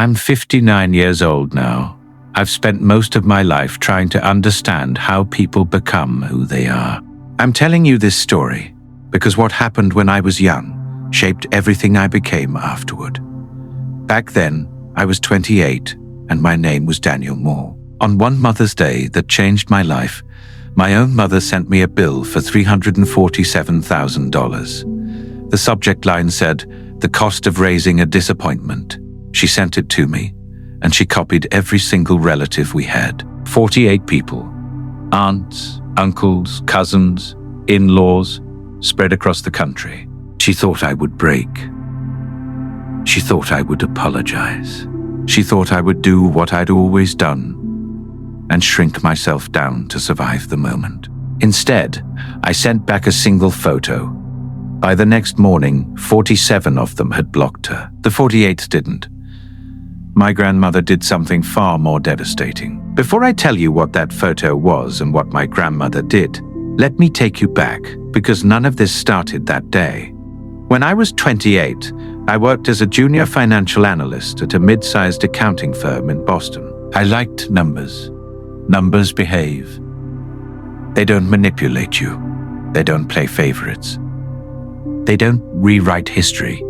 I'm 59 years old now. I've spent most of my life trying to understand how people become who they are. I'm telling you this story because what happened when I was young shaped everything I became afterward. Back then, I was 28 and my name was Daniel Moore. On one Mother's Day that changed my life, my own mother sent me a bill for $347,000. The subject line said, "The cost of raising a disappointment." She sent it to me, and she copied every single relative we had. 48 people. Aunts, uncles, cousins, in-laws, spread across the country. She thought I would break. She thought I would apologize. She thought I would do what I'd always done and shrink myself down to survive the moment. Instead, I sent back a single photo. By the next morning, 47 of them had blocked her. The 48th didn't. My grandmother did something far more devastating. Before I tell you what that photo was and what my grandmother did, let me take you back, because none of this started that day. When I was 28, I worked as a junior financial analyst at a mid-sized accounting firm in Boston. I liked numbers. Numbers behave. They don't manipulate you. They don't play favorites. They don't rewrite history.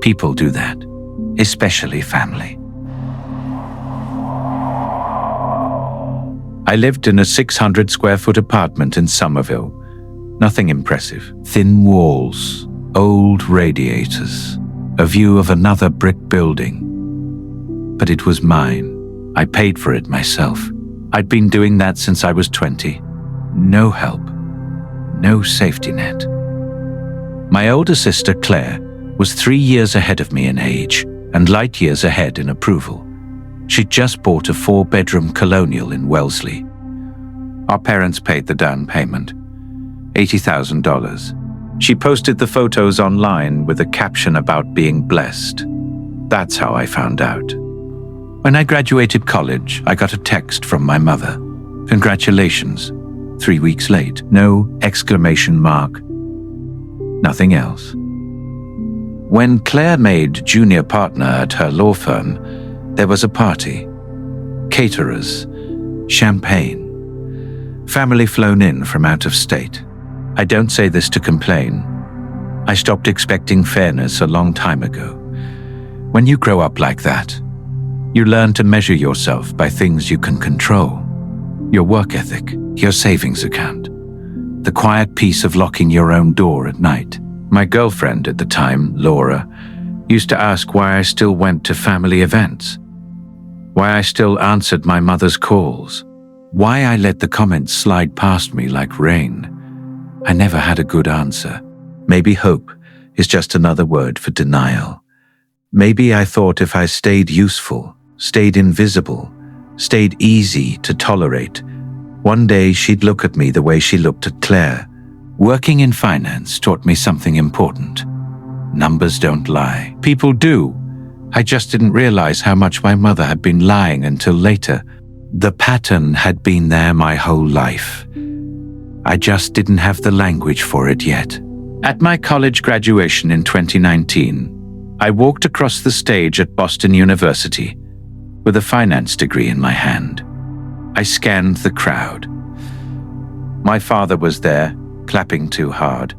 People do that, especially family. I lived in a 600 square foot apartment in Somerville. Nothing impressive. Thin walls, old radiators, a view of another brick building. But it was mine. I paid for it myself. I'd been doing that since I was 20. No help. No safety net. My older sister, Claire, was 3 years ahead of me in age and light years ahead in approval. She'd just bought a 4-bedroom colonial in Wellesley. Our parents paid the down payment, $80,000. She posted the photos online with a caption about being blessed. That's how I found out. When I graduated college, I got a text from my mother. "Congratulations. 3 weeks late." No exclamation mark. Nothing else. When Claire made junior partner at her law firm, there was a party. Caterers. Champagne. Family flown in from out of state. I don't say this to complain. I stopped expecting fairness a long time ago. When you grow up like that, you learn to measure yourself by things you can control. Your work ethic, your savings account, the quiet peace of locking your own door at night. My girlfriend at the time, Laura, used to ask why I still went to family events, why I still answered my mother's calls, why I let the comments slide past me like rain. I never had a good answer. Maybe hope is just another word for denial. Maybe I thought if I stayed useful, stayed invisible, stayed easy to tolerate, one day she'd look at me the way she looked at Claire. Working in finance taught me something important. Numbers don't lie. People do. I just didn't realize how much my mother had been lying until later. The pattern had been there my whole life. I just didn't have the language for it yet. At my college graduation in 2019, I walked across the stage at Boston University with a finance degree in my hand. I scanned the crowd. My father was there, clapping too hard,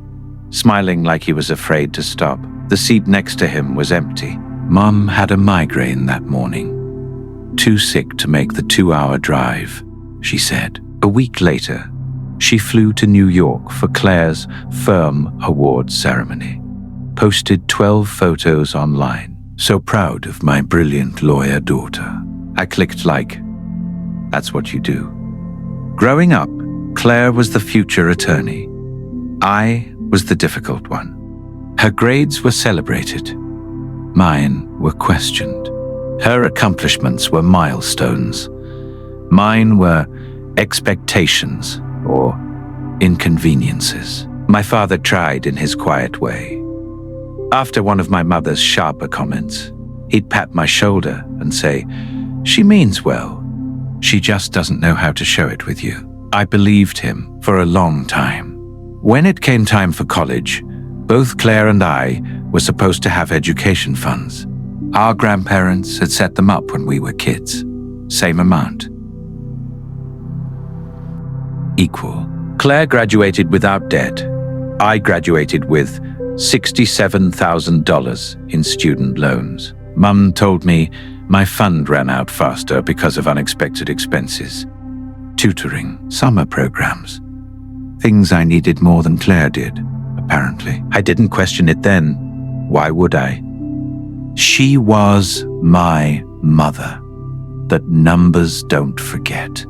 smiling like he was afraid to stop. The seat next to him was empty. Mom had a migraine that morning. Too sick to make the 2-hour drive, she said. A week later, she flew to New York for Claire's firm awards ceremony. Posted 12 photos online. So proud of my brilliant lawyer daughter. I clicked like. That's what you do. Growing up, Claire was the future attorney. I was the difficult one. Her grades were celebrated. Mine were questioned. Her accomplishments were milestones. Mine were expectations or inconveniences. My father tried in his quiet way. After one of my mother's sharper comments, he'd pat my shoulder and say, "She means well. She just doesn't know how to show it with you." I believed him for a long time. When it came time for college, both Claire and I were supposed to have education funds. Our grandparents had set them up when we were kids. Same amount. Equal. Claire graduated without debt. I graduated with $67,000 in student loans. Mum told me my fund ran out faster because of unexpected expenses. Tutoring, summer programs. Things I needed more than Claire did, apparently. I didn't question it then. Why would I? She was my mother. That numbers don't forget.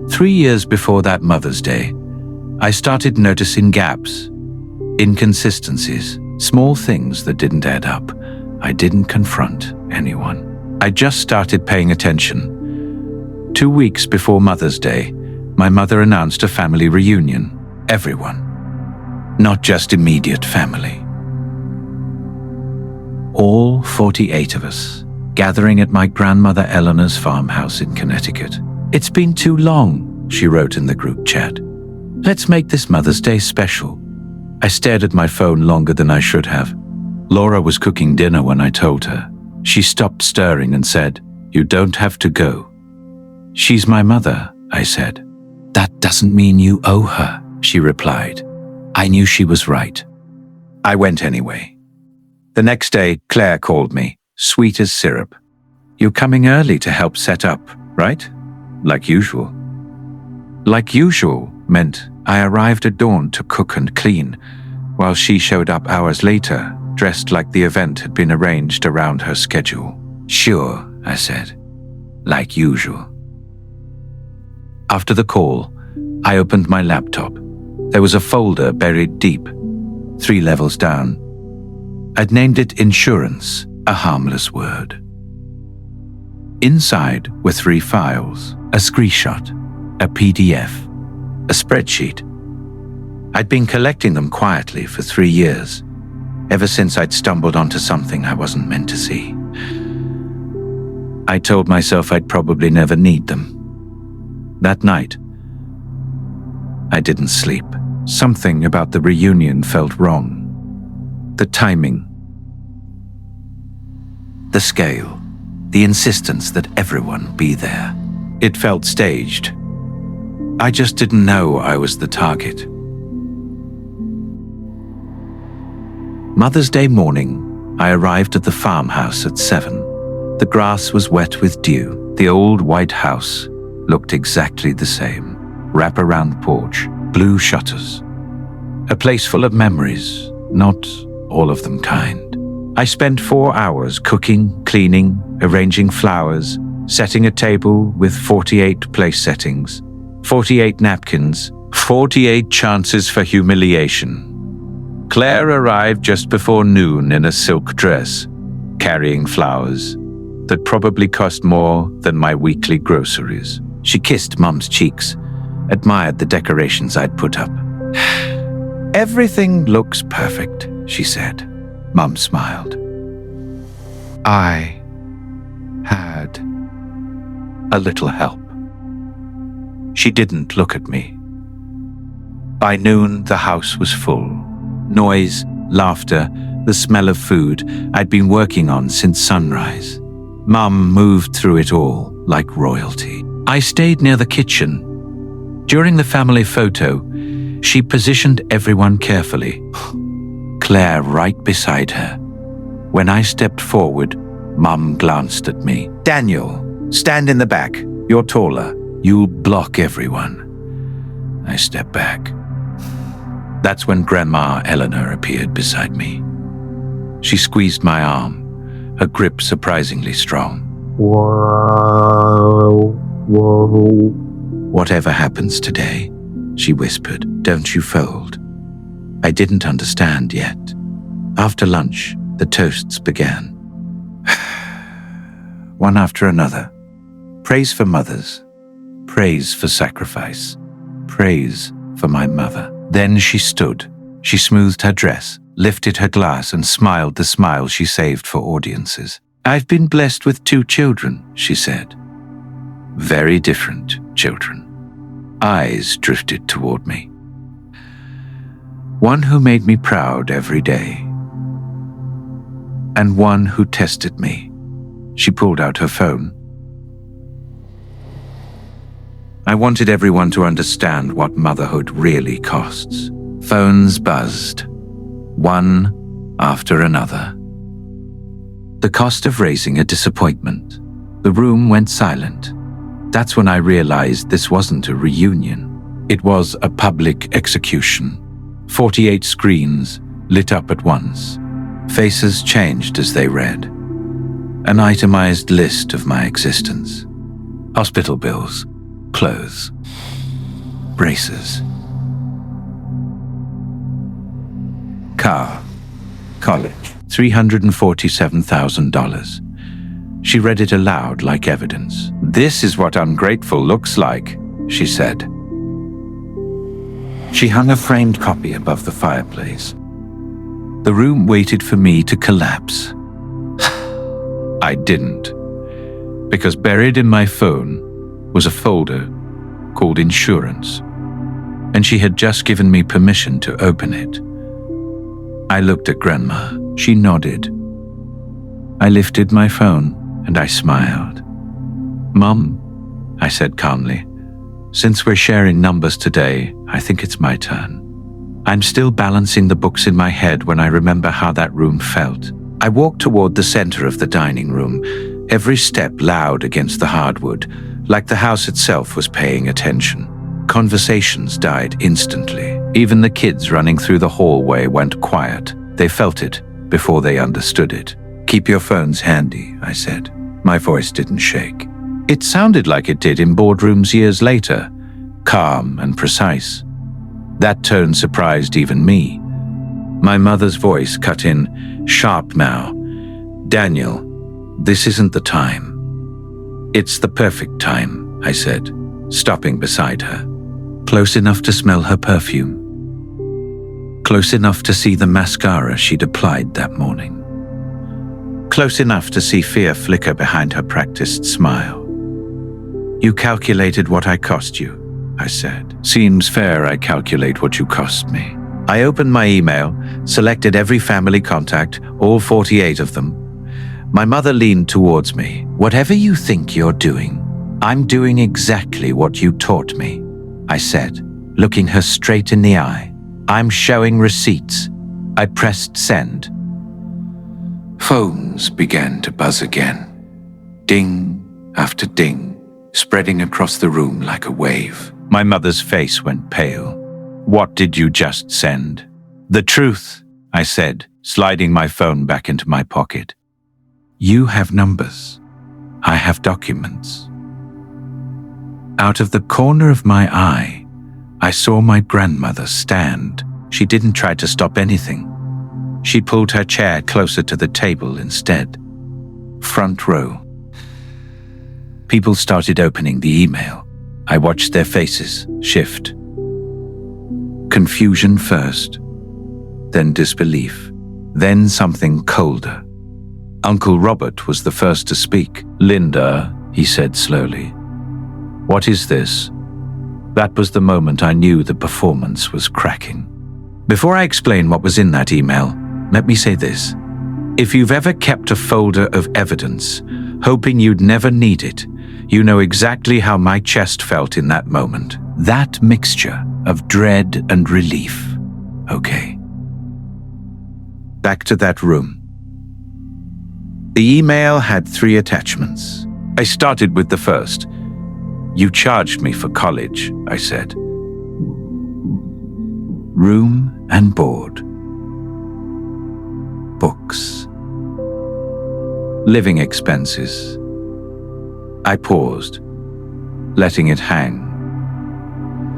3 years before that Mother's Day, I started noticing gaps, inconsistencies, small things that didn't add up. I didn't confront anyone. I just started paying attention. 2 weeks before Mother's Day, my mother announced a family reunion. Everyone. Not just immediate family. All 48 of us, gathering at my grandmother Eleanor's farmhouse in Connecticut. It's been too long, she wrote in the group chat. Let's make this Mother's Day special. I stared at my phone longer than I should have. Laura was cooking dinner when I told her. She stopped stirring and said, "You don't have to go." "She's my mother," I said. "That doesn't mean you owe her," she replied. I knew she was right. I went anyway. The next day, Claire called me, sweet as syrup. "You're coming early to help set up, right?" Like usual. Like usual meant I arrived at dawn to cook and clean, while she showed up hours later, dressed like the event had been arranged around her schedule. "Sure," I said. "Like usual." After the call, I opened my laptop. There was a folder buried deep, 3 levels down. I'd named it Insurance, a harmless word. Inside were 3 files, a screenshot, a PDF, a spreadsheet. I'd been collecting them quietly for 3 years, ever since I'd stumbled onto something I wasn't meant to see. I told myself I'd probably never need them. That night, I didn't sleep. Something about the reunion felt wrong. The timing. The scale. The insistence that everyone be there. It felt staged. I just didn't know I was the target. Mother's Day morning, I arrived at the farmhouse at 7. The grass was wet with dew. The old white house looked exactly the same. Wraparound porch, blue shutters. A place full of memories, not all of them kind. I spent 4 hours cooking, cleaning, arranging flowers, setting a table with 48 place settings, 48 napkins, 48 chances for humiliation. Claire arrived just before noon in a silk dress, carrying flowers that probably cost more than my weekly groceries. She kissed Mum's cheeks, admired the decorations I'd put up. "Everything looks perfect," she said. Mum smiled. I had a little help. She didn't look at me. By noon, the house was full. Noise, laughter, the smell of food I'd been working on since sunrise. Mum moved through it all like royalty. I stayed near the kitchen. During the family photo, she positioned everyone carefully. Claire right beside her. When I stepped forward, Mum glanced at me. "Daniel, stand in the back. You're taller. You'll block everyone." I stepped back. That's when Grandma Eleanor appeared beside me. She squeezed my arm, her grip surprisingly strong. Whoa. "Whatever happens today," she whispered, "don't you fold." I didn't understand yet. After lunch, the toasts began. One after another. Praise for mothers. Praise for sacrifice. Praise for my mother. Then she stood. She smoothed her dress, lifted her glass, and smiled the smile she saved for audiences. "I've been blessed with 2 children," she said. Very different children. Eyes drifted toward me. One who made me proud every day, and one who tested me She pulled out her phone. I wanted everyone to understand what motherhood really costs. Phones buzzed, one after another. The cost of raising a disappointment. The room went silent. That's when I realized this wasn't a reunion. It was a public execution. 48 screens lit up at once. Faces changed as they read. An itemized list of my existence. Hospital bills, clothes, braces, car, college, $347,000. She read it aloud like evidence. "This is what ungrateful looks like," she said. She hung a framed copy above the fireplace. The room waited for me to collapse. I didn't, because buried in my phone was a folder called Insurance, and she had just given me permission to open it. I looked at Grandma. She nodded. I lifted my phone and I smiled. "Mom," I said calmly, "since we're sharing numbers today, I think it's my turn." I'm still balancing the books in my head when I remember how that room felt. I walked toward the center of the dining room, every step loud against the hardwood, like the house itself was paying attention. Conversations died instantly. Even the kids running through the hallway went quiet. They felt it before they understood it. "Keep your phones handy," I said. My voice didn't shake. It sounded like it did in boardrooms years later, calm and precise. That tone surprised even me. My mother's voice cut in, sharp now. "Daniel, this isn't the time." "It's the perfect time," I said, stopping beside her. Close enough to smell her perfume. Close enough to see the mascara she'd applied that morning. Close enough to see fear flicker behind her practiced smile. "You calculated what I cost you," I said. "Seems fair I calculate what you cost me." I opened my email, selected every family contact, all 48 of them. My mother leaned towards me. "Whatever you think you're doing, I'm doing exactly what you taught me," I said, looking her straight in the eye. "I'm showing receipts." I pressed send. Phones began to buzz again. Ding after ding, spreading across the room like a wave. My mother's face went pale. "What did you just send?" "The truth," I said, sliding my phone back into my pocket. "You have numbers. I have documents." Out of the corner of my eye, I saw my grandmother stand. She didn't try to stop anything. She pulled her chair closer to the table instead. Front row. People started opening the email. I watched their faces shift. Confusion first, then disbelief, then something colder. Uncle Robert was the first to speak. "Linda," he said slowly, "what is this?" That was the moment I knew the performance was cracking. Before I explain what was in that email, let me say this. If you've ever kept a folder of evidence, hoping you'd never need it, you know exactly how my chest felt in that moment. That mixture of dread and relief. Okay. Back to that room. The email had 3 attachments. I started with the first. "You charged me for college," I said. "Room and board. Books. Living expenses." I paused, letting it hang.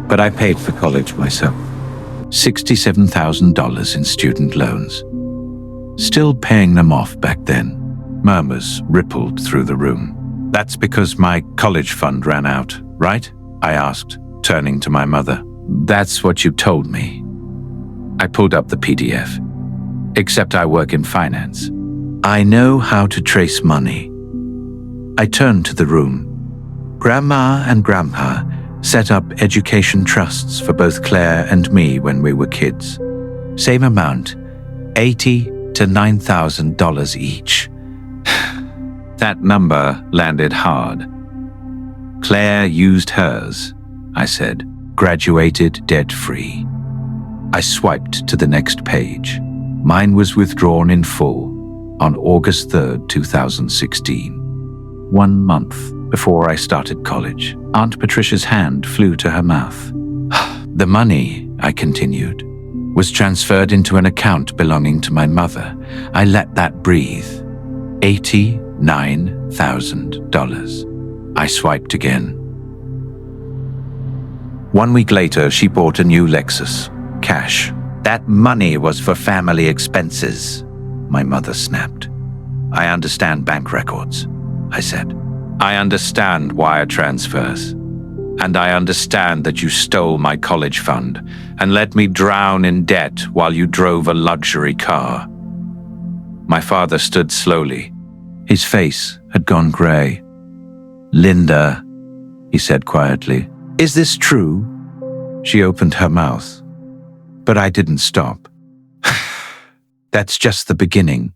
But I paid for college myself. $67,000 in student loans. Still paying them off back then. Murmurs rippled through the room. "That's because my college fund ran out, right?" I asked, turning to my mother. "That's what you told me." I pulled up the PDF. "Except I work in finance. I know how to trace money." I turned to the room. Grandma and Grandpa set up education trusts for both Claire and me when we were kids. Same amount, $80,000 to $9,000 each. That number landed hard. Claire used hers, I said, graduated debt-free. I swiped to the next page. Mine was withdrawn in full on August 3rd, 2016. 1 month before I started college. Aunt Patricia's hand flew to her mouth. The money, I continued, was transferred into an account belonging to my mother. I let that breathe. $89,000. I swiped again. 1 week later, she bought a new Lexus. Cash. That money was for family expenses, my mother snapped. I understand bank records, I said. I understand wire transfers. And I understand that you stole my college fund and let me drown in debt while you drove a luxury car. My father stood slowly. His face had gone gray. Linda, he said quietly, is this true? She opened her mouth, but I didn't stop. That's just the beginning.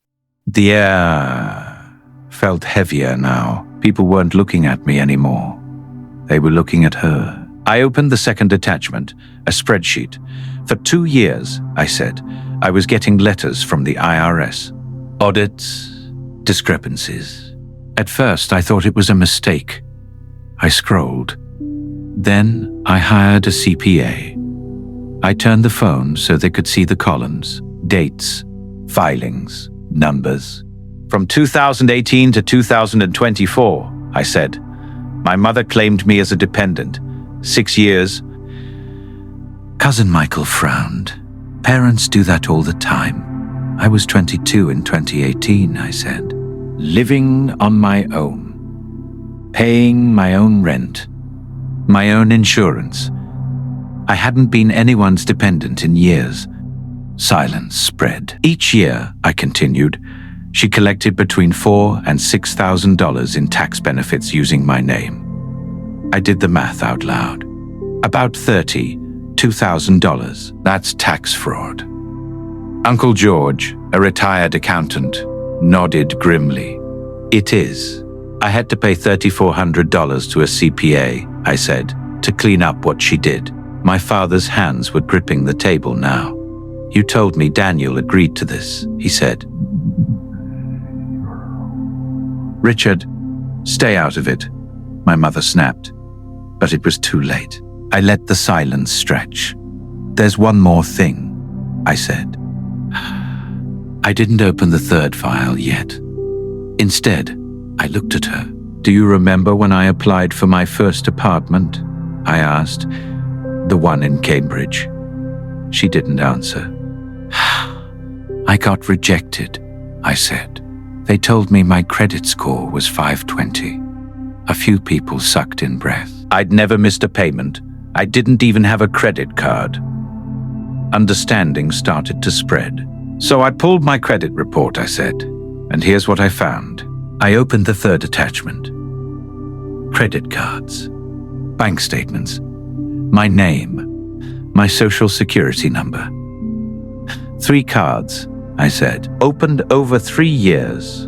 The air felt heavier now. People weren't looking at me anymore. They were looking at her. I opened the second attachment, a spreadsheet. For 2 years, I said, I was getting letters from the IRS. Audits, discrepancies. At first, I thought it was a mistake. I scrolled. Then I hired a CPA. I turned the phone so they could see the columns, dates, filings, numbers. From 2018 to 2024, I said. My mother claimed me as a dependent. 6 years. Cousin Michael frowned. Parents do that all the time. I was 22 in 2018, I said. Living on my own. Paying my own rent. My own insurance. I hadn't been anyone's dependent in years. Silence spread. Each year, I continued, she collected between $4,000 and $6,000 in tax benefits using my name. I did the math out loud. About $2,000. That's tax fraud. Uncle George, a retired accountant, nodded grimly. It is. I had to pay $3,400 to a CPA, I said, to clean up what she did. My father's hands were gripping the table now. You told me Daniel agreed to this, he said. Richard, stay out of it, my mother snapped. But it was too late. I let the silence stretch. There's one more thing, I said. I didn't open the third file yet. Instead, I looked at her. Do you remember when I applied for my first apartment? I asked. The one in Cambridge. She didn't answer. I got rejected, I said. They told me my credit score was 520. A few people sucked in breath. I'd never missed a payment. I didn't even have a credit card. Understanding started to spread. So I pulled my credit report, I said, and here's what I found. I opened the third attachment. Credit cards, bank statements, my name, my social security number. 3 cards, I said, opened over 3 years,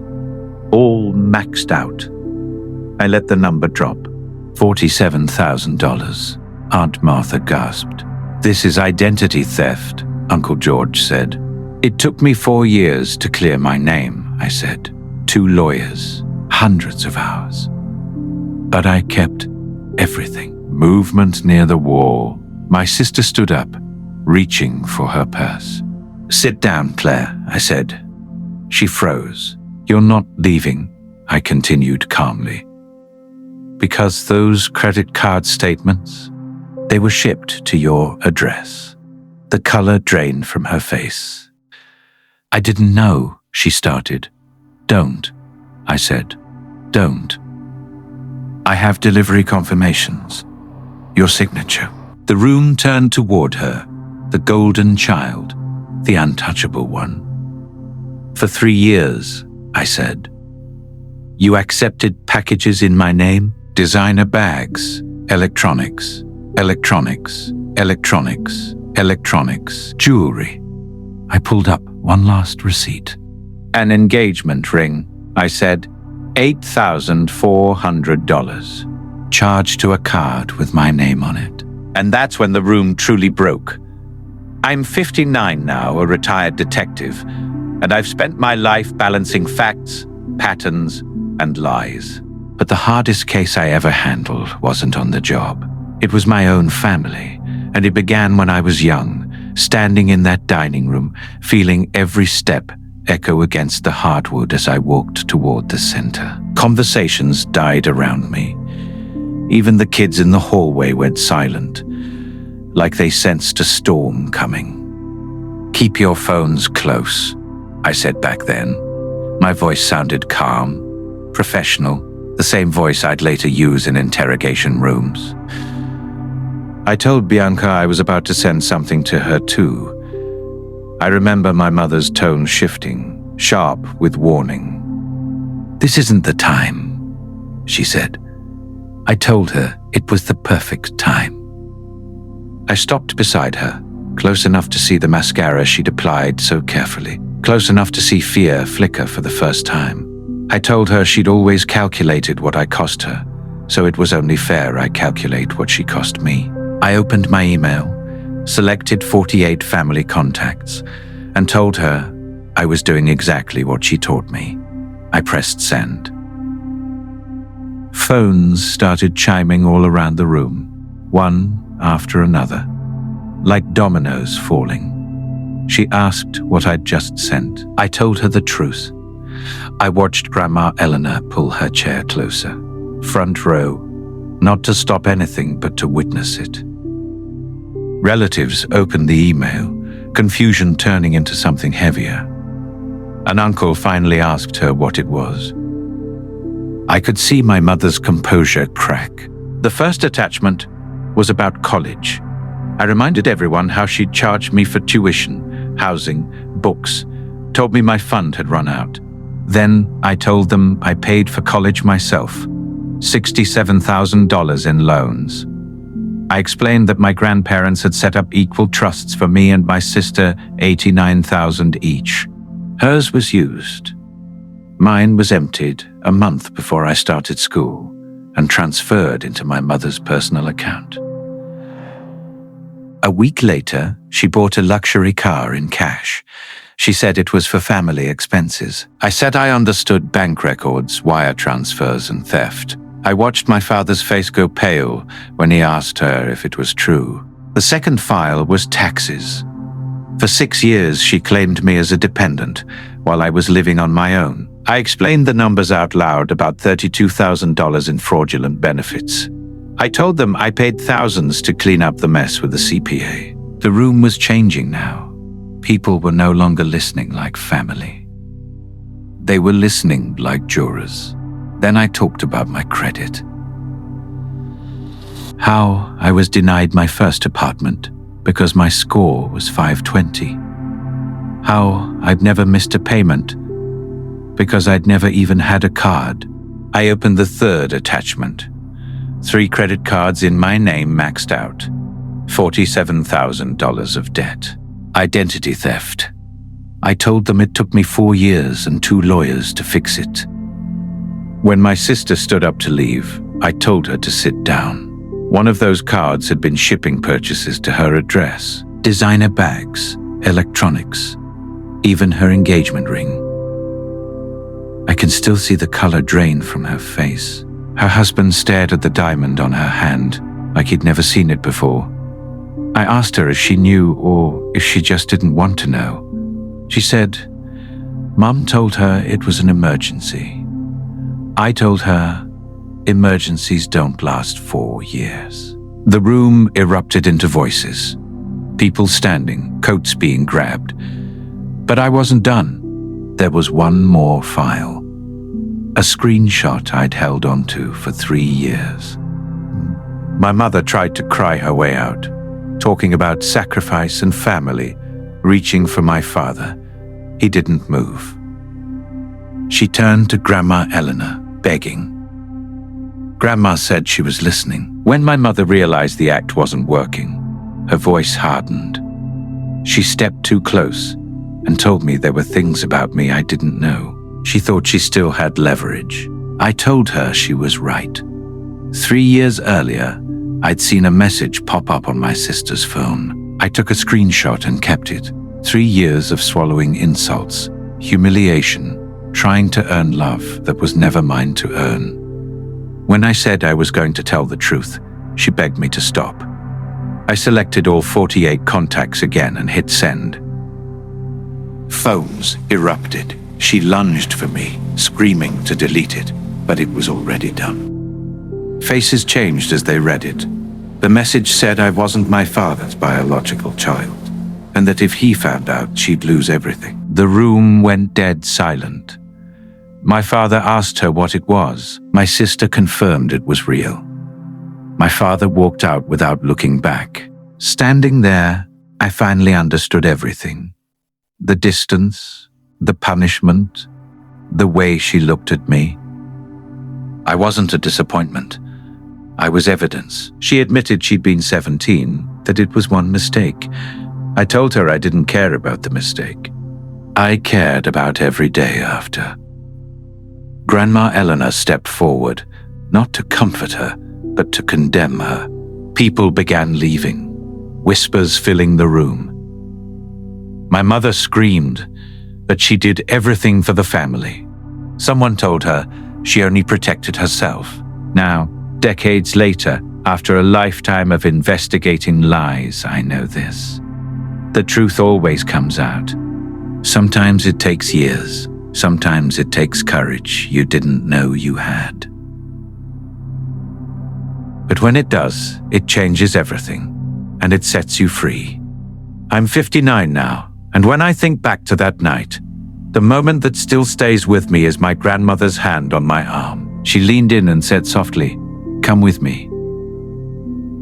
all maxed out. I let the number drop. $47,000. Aunt Martha gasped. This is identity theft, Uncle George said. It took me 4 years to clear my name, I said. 2 lawyers, hundreds of hours. But I kept everything. Movement near the wall. My sister stood up, reaching for her purse. Sit down, Claire, I said. She froze. You're not leaving, I continued calmly. Because those credit card statements, they were shipped to your address. The color drained from her face. I didn't know, she started. Don't, I said. Don't. I have delivery confirmations. Your signature. The room turned toward her, the golden child, the untouchable one. For 3 years, I said. You accepted packages in my name? Designer bags, electronics, electronics, electronics, electronics, jewelry. I pulled up one last receipt. An engagement ring, I said. $8,400, charged to a card with my name on it. And that's when the room truly broke. I'm 59 now, a retired detective, and I've spent my life balancing facts, patterns, and lies. But the hardest case I ever handled wasn't on the job. It was my own family, and it began when I was young, standing in that dining room, feeling every step echo against the hardwood as I walked toward the center. Conversations died around me. Even the kids in the hallway went silent, like they sensed a storm coming. "Keep your phones close," I said back then. My voice sounded calm, professional, the same voice I'd later use in interrogation rooms. I told Bianca I was about to send something to her too. I remember my mother's tone shifting, sharp with warning. "This isn't the time," she said. I told her it was the perfect time. I stopped beside her, close enough to see the mascara she'd applied so carefully, close enough to see fear flicker for the first time. I told her she'd always calculated what I cost her, so it was only fair I calculate what she cost me. I opened my email, selected 48 family contacts, and told her I was doing exactly what she taught me. I pressed send. Phones started chiming all around the room, one after another, like dominoes falling. She asked what I'd just sent. I told her the truth. I watched Grandma Eleanor pull her chair closer, front row, not to stop anything but to witness it. Relatives opened the email, confusion turning into something heavier. An uncle finally asked her what it was. I could see my mother's composure crack. The first attachment was about college. I reminded everyone how she'd charged me for tuition, housing, books, told me my fund had run out. Then I told them I paid for college myself, $67,000 in loans. I explained that my grandparents had set up equal trusts for me and my sister, $89,000 each. Hers was used. Mine was emptied a month before I started school and transferred into my mother's personal account. A week later, she bought a luxury car in cash. She said it was for family expenses. I said I understood bank records, wire transfers, and theft. I watched my father's face go pale when he asked her if it was true. The second file was taxes. For 6 years, she claimed me as a dependent while I was living on my own. I explained the numbers out loud, about $32,000 in fraudulent benefits. I told them I paid thousands to clean up the mess with the CPA. The room was changing now. People were no longer listening like family. They were listening like jurors. Then I talked about my credit. How I was denied my first apartment because my score was 520. How I'd never missed a payment because I'd never even had a card. I opened the third attachment. 3 credit cards in my name maxed out. $47,000 of debt. Identity theft. I told them it took me 4 years and 2 lawyers to fix it. When my sister stood up to leave, I told her to sit down. One of those cards had been shipping purchases to her address. Designer bags, electronics, even her engagement ring. I can still see the color drain from her face. Her husband stared at the diamond on her hand like he'd never seen it before. I asked her if she knew or if she just didn't want to know. She said, Mom told her it was an emergency. I told her, emergencies don't last 4 years. The room erupted into voices. People standing, coats being grabbed. But I wasn't done. There was one more file. A screenshot I'd held onto for 3 years. My mother tried to cry her way out, talking about sacrifice and family, reaching for my father. He didn't move. She turned to Grandma Eleanor, begging. Grandma said she was listening. When my mother realized the act wasn't working, her voice hardened. She stepped too close and told me there were things about me I didn't know. She thought she still had leverage. I told her she was right. 3 years earlier, I'd seen a message pop up on my sister's phone. I took a screenshot and kept it. 3 years of swallowing insults, humiliation, trying to earn love that was never mine to earn. When I said I was going to tell the truth, she begged me to stop. I selected all 48 contacts again and hit send. Phones erupted. She lunged for me, screaming to delete it, but it was already done. Faces changed as they read it. The message said I wasn't my father's biological child, and that if he found out, she'd lose everything. The room went dead silent. My father asked her what it was. My sister confirmed it was real. My father walked out without looking back. Standing there, I finally understood everything. The distance, the punishment, the way she looked at me. I wasn't a disappointment. I was evidence. She admitted she'd been 17, that it was one mistake. I told her I didn't care about the mistake. I cared about every day after. Grandma Eleanor stepped forward, not to comfort her, but to condemn her. People began leaving, whispers filling the room. My mother screamed that she did everything for the family. Someone told her she only protected herself. Now, decades later, after a lifetime of investigating lies, I know this. The truth always comes out. Sometimes it takes years. Sometimes it takes courage you didn't know you had. But when it does, it changes everything, and it sets you free. I'm 59 now, and when I think back to that night, the moment that still stays with me is my grandmother's hand on my arm. She leaned in and said softly, "Come with me."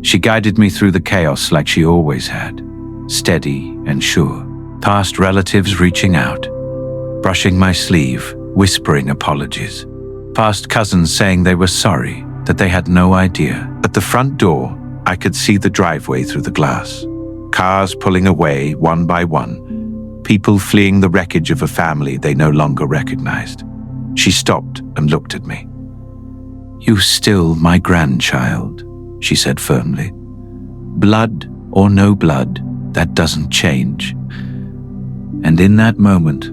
She guided me through the chaos like she always had, steady and sure. Past relatives reaching out, brushing my sleeve, whispering apologies. Past cousins saying they were sorry, that they had no idea. At the front door, I could see the driveway through the glass. Cars pulling away one by one, people fleeing the wreckage of a family they no longer recognized. She stopped and looked at me. "You're still my grandchild," she said firmly. "Blood or no blood, that doesn't change." And in that moment,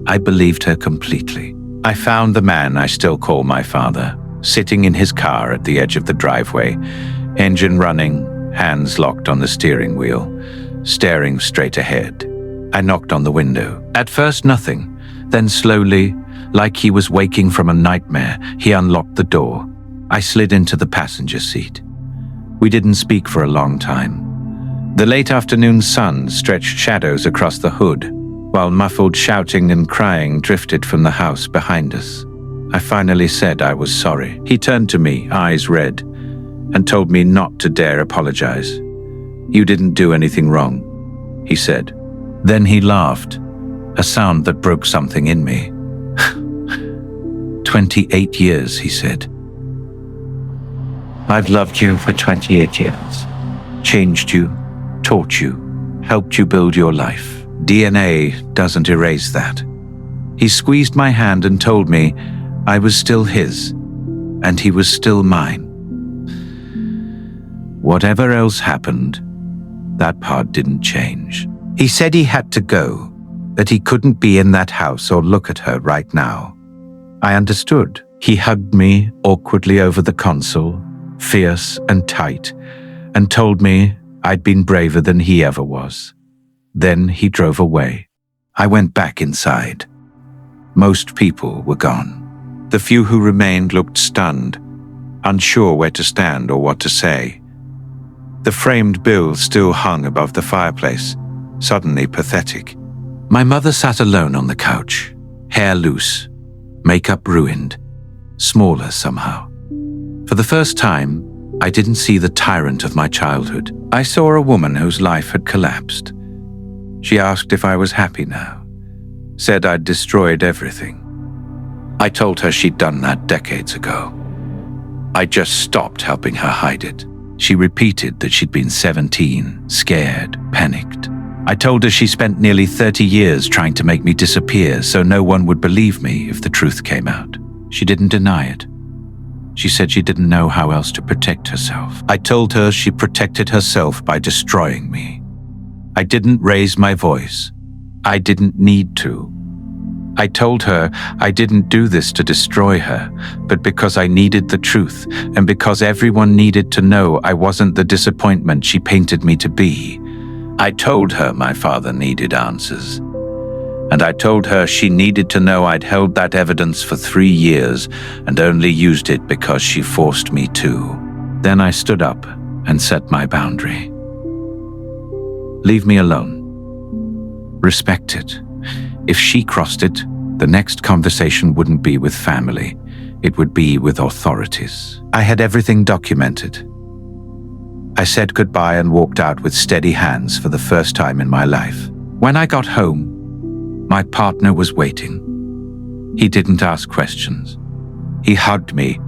I believed her completely. I found the man I still call my father, sitting in his car at the edge of the driveway, engine running, hands locked on the steering wheel, staring straight ahead. I knocked on the window. At first nothing, then slowly, like he was waking from a nightmare, he unlocked the door. I slid into the passenger seat. We didn't speak for a long time. The late afternoon sun stretched shadows across the hood, while muffled shouting and crying drifted from the house behind us. I finally said I was sorry. He turned to me, eyes red, and told me not to dare apologize. "You didn't do anything wrong," he said. Then he laughed, a sound that broke something in me. 28 years, he said. "I've loved you for 28 years. Changed you, taught you, helped you build your life. DNA doesn't erase that." He squeezed my hand and told me I was still his, and he was still mine. Whatever else happened, that part didn't change. He said he had to go, that he couldn't be in that house or look at her right now. I understood. He hugged me awkwardly over the console, fierce and tight, and told me I'd been braver than he ever was. Then he drove away. I went back inside. Most people were gone. The few who remained looked stunned, unsure where to stand or what to say. The framed bill still hung above the fireplace, suddenly pathetic. My mother sat alone on the couch, hair loose, makeup ruined, smaller somehow. For the first time, I didn't see the tyrant of my childhood. I saw a woman whose life had collapsed. She asked if I was happy now, said I'd destroyed everything. I told her she'd done that decades ago. I just stopped helping her hide it. She repeated that she'd been 17, scared, panicked. I told her she spent nearly 30 years trying to make me disappear so no one would believe me if the truth came out. She didn't deny it. She said she didn't know how else to protect herself. I told her she protected herself by destroying me. I didn't raise my voice. I didn't need to. I told her I didn't do this to destroy her, but because I needed the truth and because everyone needed to know I wasn't the disappointment she painted me to be. I told her my father needed answers. And I told her she needed to know I'd held that evidence for 3 years and only used it because she forced me to. Then I stood up and set my boundary. Leave me alone. Respect it. If she crossed it, the next conversation wouldn't be with family. It would be with authorities. I had everything documented. I said goodbye and walked out with steady hands for the first time in my life. When I got home, my partner was waiting. He didn't ask questions. He hugged me,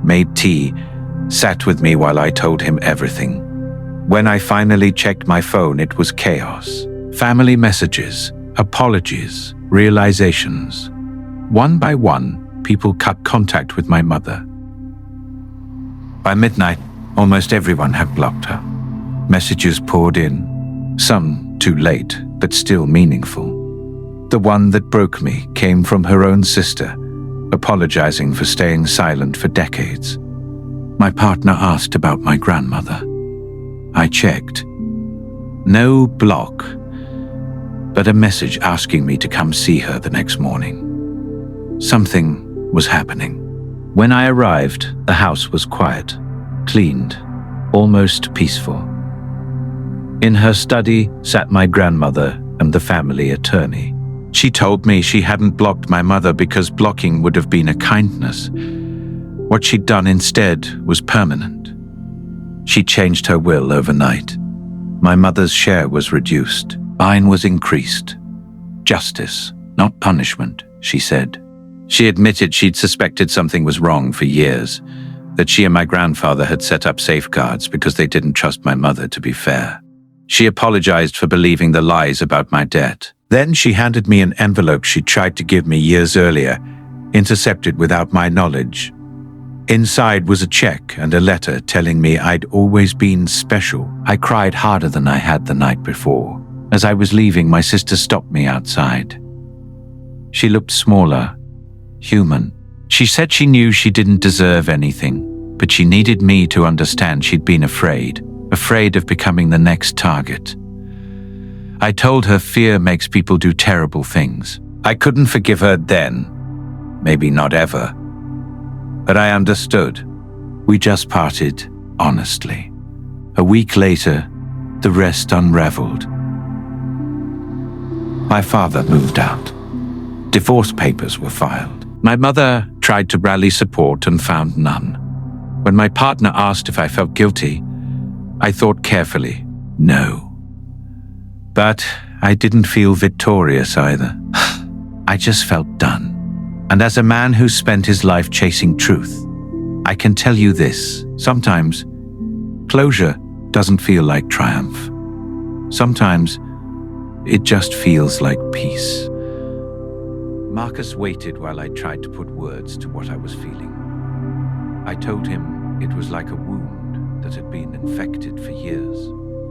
made tea, sat with me while I told him everything. When I finally checked my phone, it was chaos. Family messages, apologies, realizations. One by one, people cut contact with my mother. By midnight, almost everyone had blocked her. Messages poured in, some too late, but still meaningful. The one that broke me came from her own sister, apologizing for staying silent for decades. My partner asked about my grandmother. I checked. No block, but a message asking me to come see her the next morning. Something was happening. When I arrived, the house was quiet, cleaned, almost peaceful. In her study sat my grandmother and the family attorney. She told me she hadn't blocked my mother because blocking would have been a kindness. What she'd done instead was permanent. She changed her will overnight. My mother's share was reduced. Mine was increased. Justice, not punishment, she said. She admitted she'd suspected something was wrong for years, that she and my grandfather had set up safeguards because they didn't trust my mother to be fair. She apologized for believing the lies about my debt. Then she handed me an envelope she tried to give me years earlier, intercepted without my knowledge. Inside was a check and a letter telling me I'd always been special. I cried harder than I had the night before. As I was leaving, my sister stopped me outside. She looked smaller, human. She said she knew she didn't deserve anything, but she needed me to understand she'd been afraid of becoming the next target. I told her fear makes people do terrible things. I couldn't forgive her then, maybe not ever. But I understood. We just parted honestly. A week later, the rest unraveled. My father moved out. Divorce papers were filed. My mother tried to rally support and found none. When my partner asked if I felt guilty, I thought carefully, no. But I didn't feel victorious either. I just felt done. And as a man who spent his life chasing truth, I can tell you this: sometimes closure doesn't feel like triumph. Sometimes it just feels like peace. Marcus waited while I tried to put words to what I was feeling. I told him it was like a wound that had been infected for years.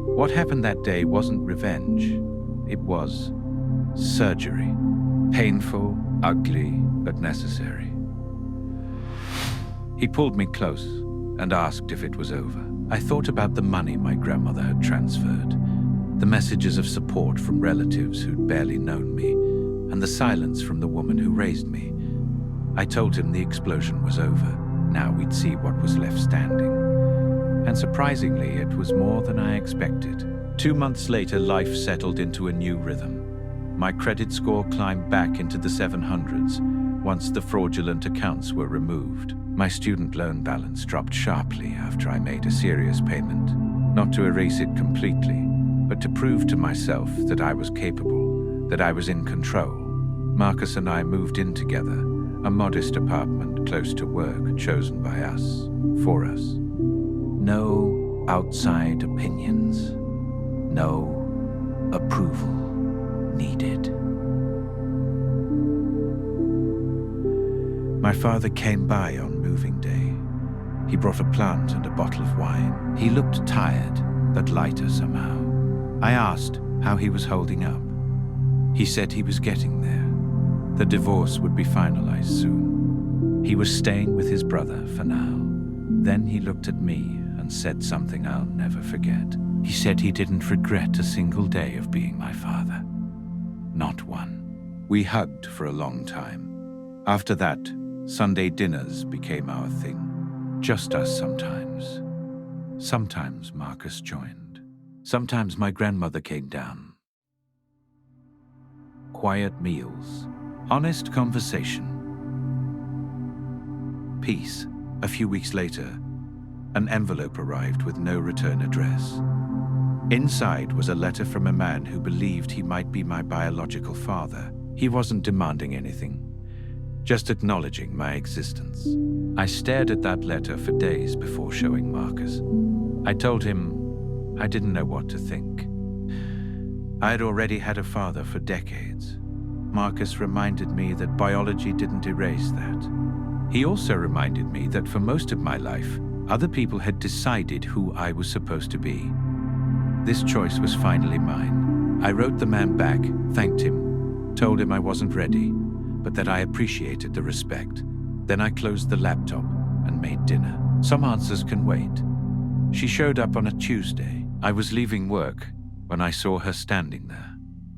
What happened that day wasn't revenge. It was surgery. Painful, ugly, but necessary. He pulled me close and asked if it was over. I thought about the money my grandmother had transferred, the messages of support from relatives who'd barely known me, and the silence from the woman who raised me. I told him the explosion was over. Now we'd see what was left standing. And surprisingly, it was more than I expected. 2 months later, life settled into a new rhythm. My credit score climbed back into the 700s once the fraudulent accounts were removed. My student loan balance dropped sharply after I made a serious payment, not to erase it completely, but to prove to myself that I was capable, that I was in control. Marcus and I moved in together, a modest apartment close to work chosen by us, for us. No outside opinions, no approval needed. My father came by on moving day. He brought a plant and a bottle of wine. He looked tired, but lighter somehow. I asked how he was holding up. He said he was getting there. The divorce would be finalized soon. He was staying with his brother for now. Then he looked at me and said something I'll never forget. He said he didn't regret a single day of being my father. Not one. We hugged for a long time. After that, Sunday dinners became our thing. Just us sometimes. Sometimes Marcus joined. Sometimes my grandmother came down. Quiet meals. Honest conversation. Peace. A few weeks later, an envelope arrived with no return address. Inside was a letter from a man who believed he might be my biological father. He wasn't demanding anything, just acknowledging my existence. I stared at that letter for days before showing Marcus. I told him I didn't know what to think. I had already had a father for decades. Marcus reminded me that biology didn't erase that. He also reminded me that for most of my life, other people had decided who I was supposed to be. This choice was finally mine. I wrote the man back, thanked him, told him I wasn't ready, but that I appreciated the respect. Then I closed the laptop and made dinner. Some answers can wait. She showed up on a Tuesday. I was leaving work when I saw her standing there.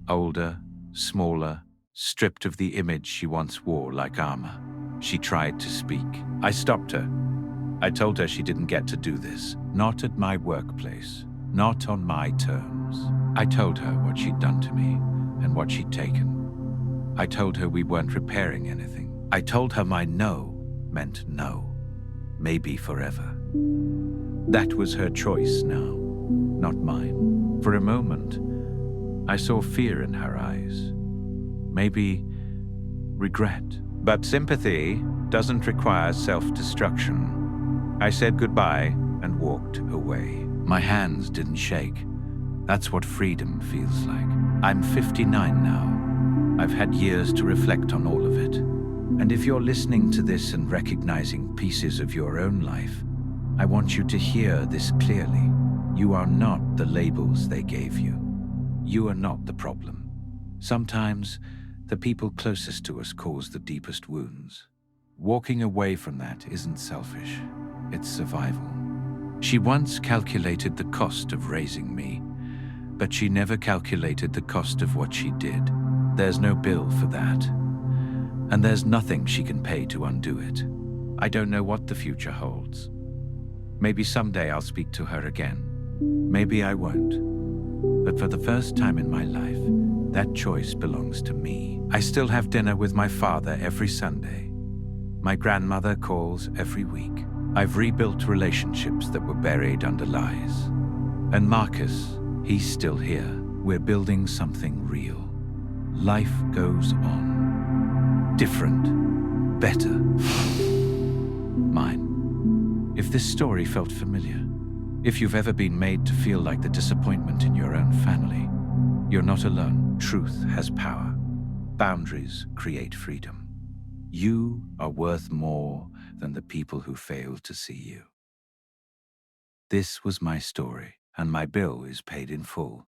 Older, smaller, stripped of the image she once wore like armor. She tried to speak. I stopped her. I told her she didn't get to do this. Not at my workplace. Not on my terms. I told her what she'd done to me and what she'd taken. I told her we weren't repairing anything. I told her my no meant no. Maybe forever. That was her choice now, not mine. For a moment, I saw fear in her eyes. Maybe regret. But sympathy doesn't require self-destruction. I said goodbye and walked away. My hands didn't shake. That's what freedom feels like. I'm 59 now. I've had years to reflect on all of it. And if you're listening to this and recognizing pieces of your own life, I want you to hear this clearly. You are not the labels they gave you. You are not the problem. Sometimes, the people closest to us cause the deepest wounds. Walking away from that isn't selfish. It's survival. She once calculated the cost of raising me, but she never calculated the cost of what she did. There's no bill for that. And there's nothing she can pay to undo it. I don't know what the future holds. Maybe someday I'll speak to her again. Maybe I won't. But for the first time in my life, that choice belongs to me. I still have dinner with my father every Sunday. My grandmother calls every week. I've rebuilt relationships that were buried under lies. And Marcus, he's still here. We're building something real. Life goes on. Different. Better. Mine. If this story felt familiar, if you've ever been made to feel like the disappointment in your own family, you're not alone. Truth has power. Boundaries create freedom. You are worth more than the people who failed to see you. This was my story, and my bill is paid in full.